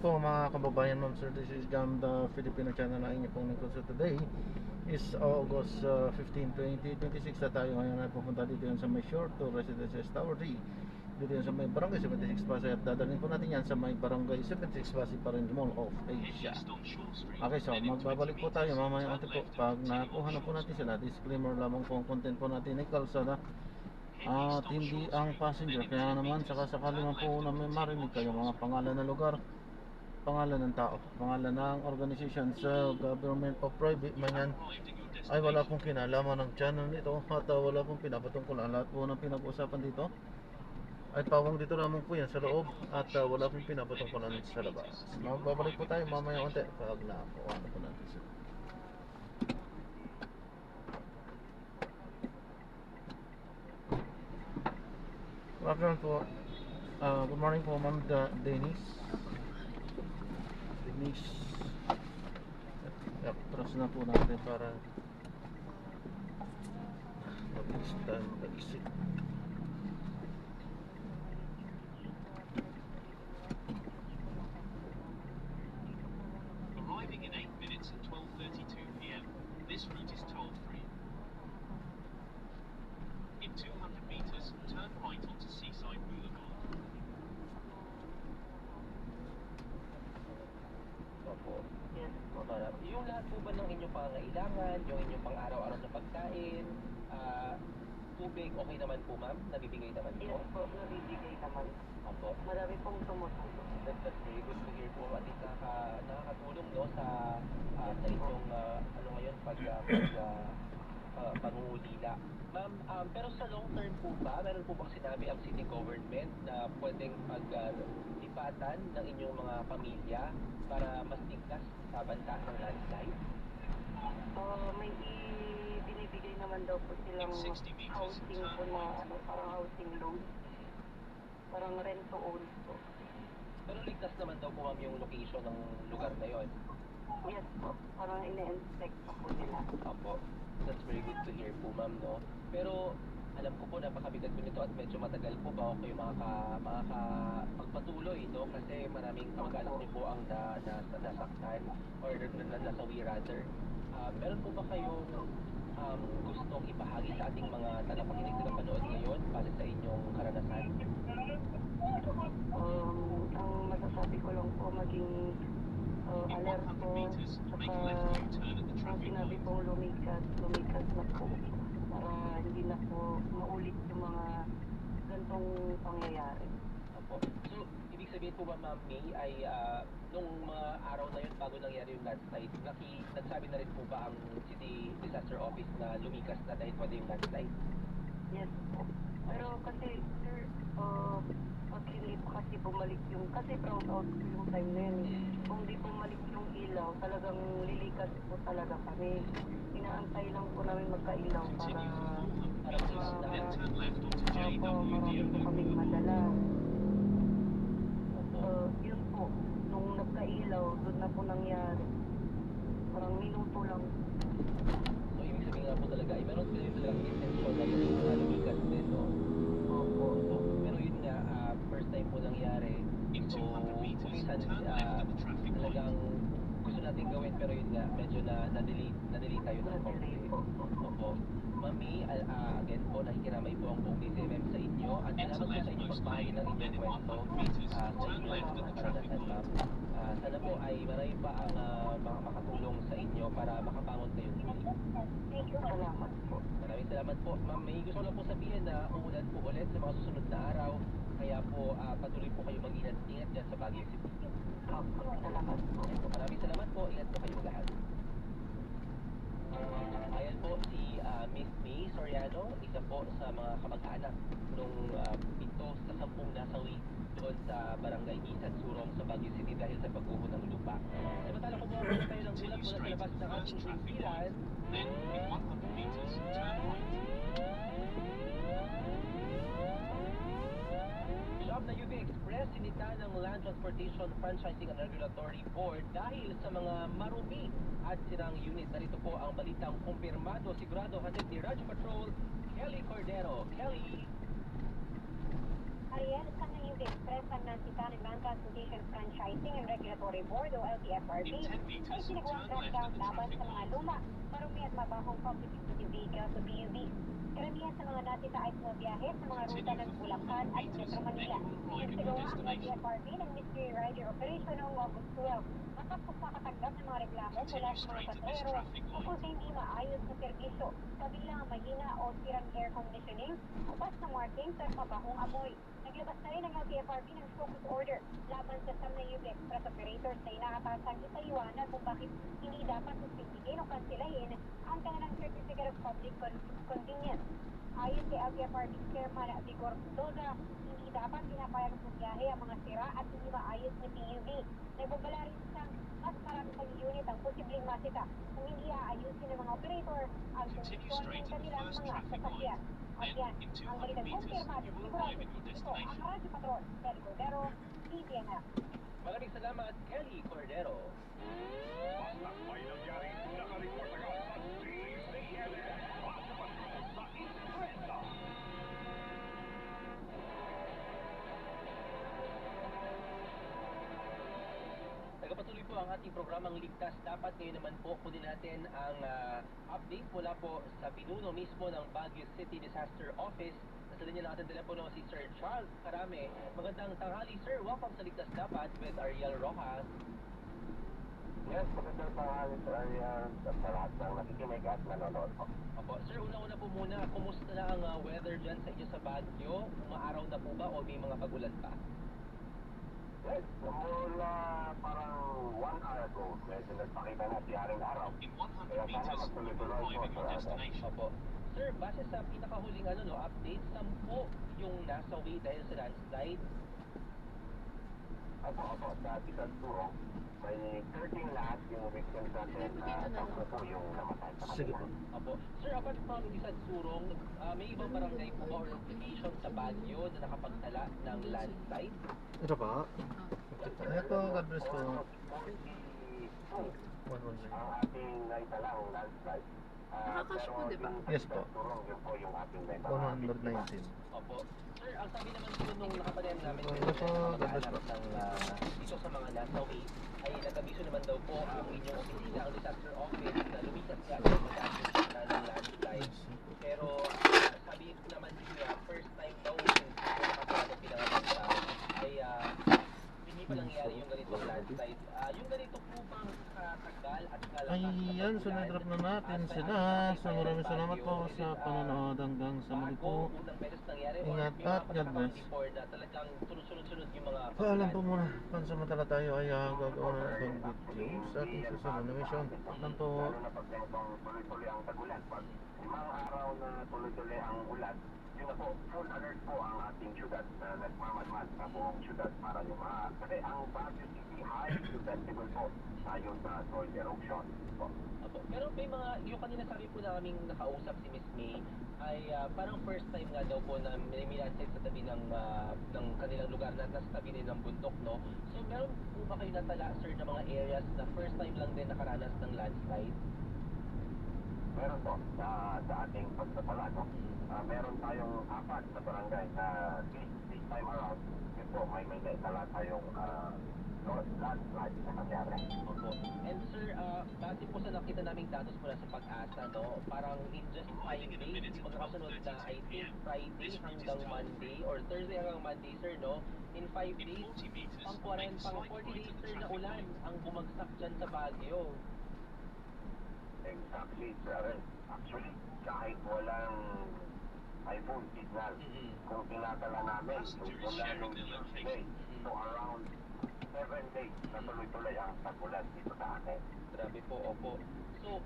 po mga kababayan, ma'am sir, this is Jam, the Filipino channel na inyo pong lingkod. So today is August 15, 2026 na tayo ngayon at pupunta dito yan sa may Shore to Residences Tower 3 dito yan sa may Barangay 76 Pasay, at dadalhin po natin yan sa may Barangay 76 Pasay pa rin, Mall of Asia. Okay, so magbabalik po tayo mamaya konti po pag nakuha na po natin sila. Disclaimer lamang po ang content po natin ay kalsada at hindi ang passenger. Kaya naman sakasakali man po na may marinig kayo mga pangalan ng lugar, pangalan ng tao, pangalan ng organization sa government o private man yan, ay wala pong kinalaman ng channel nito at wala pong pinapatungkulan. Lahat po ng pinag-usapan dito ay pawang dito lamang po yan sa loob at wala pong pinapatungkulan sa labas. Magbabalik po tayo mamaya konti pag nakuha na po natin sila. Welcome po. Good morning po, Ma'am Denise. Atras na po natin para mag-exit. Arriving in 8 minutes at 12:32 p.m. This route is toll-free. In 200 meters, turn right onto Seaside Boulevard. Opo. Yes po. Yung lahat po ba ng inyong pangangailangan, yung inyong pang-araw-araw na pagkain, tubig, okay naman po ma'am? Nabibigay naman po? Yes po, nabibigay naman. Opo. Marami pong tumutulong. That's very good to hear po. At least nakakatulong no, sa inyong pangungulila. Ma'am, pero sa long term po ba, meron po bang sinabi ang city government na pwedeng paglipatan ng inyong mga pamilya para mas ligtas sa banta ng landslide? May binibigay naman daw po silang housing po na parang housing loan. Parang rent to own po. Pero ligtas naman daw po ma'am yung location ng lugar na yon. Yes po, parang ine-inspect pa po nila. Opo. That's very good to hear po ma'am, no? Pero alam ko po napakabigat po nito at medyo matagal po bago kayo makakapagpatuloy, no? Kasi maraming kamag-anak niyo po ang nasaktan or nasawi rather. Meron po ba kayong gustong ibahagi sa ating mga tagapakinig na panood ngayon para sa inyong karanasan? Ang masasabi ko lang po, maging alerto, saka ang sinabi pong lumikas na po para hindi na po maulit yung mga gantong pangyayari. Opo. So, ibig sabihin po ba ma'am May ay nung mga araw na yun bago nangyari yung landslide, nagsabi na rin po ba ang City Disaster Office na lumikas na dahil pwede yung landslide? Yes po. Pero kasi sir, pag hindi pa kasi bumalik yung, kasi brown out yung time na yun. Kung di bumalik yung ilaw, talagang lilikas po talaga kami. Inaantay lang po namin magkailaw para marami po kaming madala. Yun po, nung nagkailaw, doon na po nangyari. Parang minuto lang. So, ibig sabihin nga po talaga, ay meron kayo talagang intention na yung lumikas din, no? Opo. So, pero yun nga, first time po nangyari. So, kumisan talagang gusto natin gawin, pero yun nga, medyo na-delay tayo ng konti. Opo. Mami, again po, nakikiramay po ang buong DZMM sa inyo at salamat po sa inyong pagbahagi ng inyong kwento sa inyong mga karanasan, ma'am. Sana po ay marami pa ang makakatulong sa inyo para makabangon kayong muli. Salamat po. Maraming salamat po. Ma'am, may gusto lang po sabihin na uulan po ulit sa mga susunod na araw. Kaya po patuloy po kayo mag-ingat-ingat dyan sa Baguio City. Salamat po. Maraming salamat po. Ingat po kayong lahat. Ayan po si Miss May Soriano, isa po sa mga kamag-anak nung 7 sa 10 nasawi doon sa Barangay Isan Surong sa Baguio City dahil sa pagguho ng lupa. Samantala kung buwan tayo ng gulat mula sa labas ng ating sigilan. Then, in 100 meters, turn right. Job na UV Express, sinita ng Land Transportation Franchising and Regulatory Board dahil sa mga marumi at sirang unit. Narito po ang balitang kumpirmado, sigurado hatid ni Radyo Patrol, Kelly Cordero. Kelly! Ariel, sa Nayib Express ang nansita ng Land Transportation Franchising and Regulatory Board o LTFRB In 10 meters, ay sinagawang turn left crackdown at the laban traffic sa mga light. luma, marumi at mabahong public utility vehicles o PUV. Karamihan sa mga nasita ay bumabiyahe sa mga ruta ng Bulacan at Metro Manila. Nagsagawa ang LTFRB ng Mystery Rider Operation noong August 12. Matapos makatanggap ng mga reklamo mula sa mga pasahero tungkol sa hindi maayos na serbisyo, kabilang ang mahina o sirang air conditioning, upas na markings at mabahong amoy. Naglabas na rin ang LTFRB ng focus order laban sa Nayib Express operators na inaatasang ipaliwanag kung bakit hindi dapat suspindigin o kansilahin ang kanilang Certificate of Public Convenience. Ayon kay LTFRB Chairman Vigor Mendoza, hindi dapat pinapayag bumiyahe ang mga sira at hindi maayos na PUV. Nagbabala rin siyang mas marami pang unit ang posibleng masita kung hindi aayusin ng mga operator ang Continue kondisyon straight ng at the kanilang first mga traffic sasakyan. At Then, yan, in ang 200 balitang meters, kumpirmado, you will sigurado. arrive at your Ito ang destination. Radyo Patrol, Kelly Cordero, TVNF. Maraming salamat, Kelly Cordero. May nangyari, nakareport agad sa DZNF. Sa Impresa. Nagpatuloy po ang ating programang Ligtas Dapat. Ngayon naman po kunin natin ang update mula po sa pinuno mismo ng Baguio City Disaster Office. Nasa linya ng ating telepono si Sir Charles Carame. Magandang tanghali, sir. Welcome sa Ligtas Dapat with Ariel Rojas. Yes, magandang tanghali sa Ariel at sa lahat ng nakikinig at nanonood po. Opo, sir, una-una po muna, kumusta na ang weather dyan sa inyo sa Baguio? Umaaraw na po ba o may mga pagulan pa? Yes, mula parang 1 hour ago, medyo nagpakita na siyaring araw. In 100 Kaya sana meters, you will magtuloy-tuloy po arrive at your sa destination. Opo. Sir, base sa pinakahuling update, 10 yung nasawi dahil sa landslide. Opo, sa Bisan Turong, may 13 lahat yung victims natin at 10 po yung namatay sa Sige po. kanila. Opo. Sir, apart from Isang Surong, may ibang barangay po ba or location sa Baguio na nakapagtala ng landslide? Ito pa. Ito, God bless po. 119. Ang ating naitalang landslide. Nakakasya po, di ba? Yes po. Turong, yun po yung ating naitalang. 119. Opo. Sir, ang sabi naman po nung nakapanayan namin Ano po, God bless po. dito sa mga nasawi, ay nag-abiso naman daw po ang inyong opisina, ang disaster office, na lumikas ka sa mga ng landslide. Pero sabi ko naman nila, first time daw since po nakapanayan pinangalan ay hindi pa nangyari yung ganitong landslide. Yung ganito po bang katagal at kalakas na Ayan, so pagulan, na-drop na natin sila. So maraming salamat po sa panonood hanggang sa muli po. unang beses nangyari or Ingat may mga at God bless. before na talagang sunod-sunod yung mga Paalam po muna. Pansamantala tayo ay gagawa ng ibang video sa ating susunod na mission. Paalam po. Lalo na pag ganitong tuloy-tuloy ang tagulan. Pag limang araw na tuloy-tuloy ang ulan, yun na po, full alert po ang ating syudad na nagmamadman sa buong syudad para yung mga, kasi ang Baguio City High Susceptible po tayo sa soil erosion po. Apo. Pero may mga, yung kanina sabi po naming nakausap si Miss May, ay parang first time nga daw po na may landslide sa tabi ng kanilang lugar na nasa tabi rin ng bundok, no? So meron po ba kayo natala, sir, na mga areas na first time lang din nakaranas ng landslide? Meron po sa ating pagtatala, no? Meron tayong 4 na barangay na this time around, yun po, may naitala tayong landslide na nangyari. Opo. And sir, base po sa nakita naming datos mula sa pag-asa, no, parang in just 5 days, magkasunod na I think Friday hanggang Monday or Thursday hanggang Monday, sir, no, in 5 In days, 40 meters, pang make a 40 slight days, right at the sir, na traffic ulan light. ang bumagsak dyan sa Baguio. Exactly, Darren. Actually, kahit walang iPhone signal, kung tinatala namin, so mula nung Tuesday, so around 7 days na tuloy-tuloy ang tagulan dito sa atin. Grabe po, opo. So,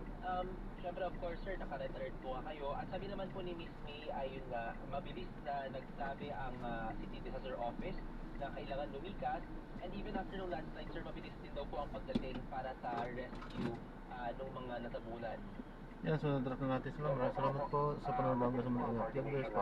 syempre of course sir, naka-red alert po kayo. At sabi naman po ni Miss May, ayun nga, mabilis na nagsabi ang City Disaster Office na kailangan lumikas. And even after ng landslide, sir, mabilis din daw po ang pagdating para sa rescue ng mga natabunan. Yan, so na-drop na natin sila. Maraming salamat po sa panonood hanggang sa muli. God bless po.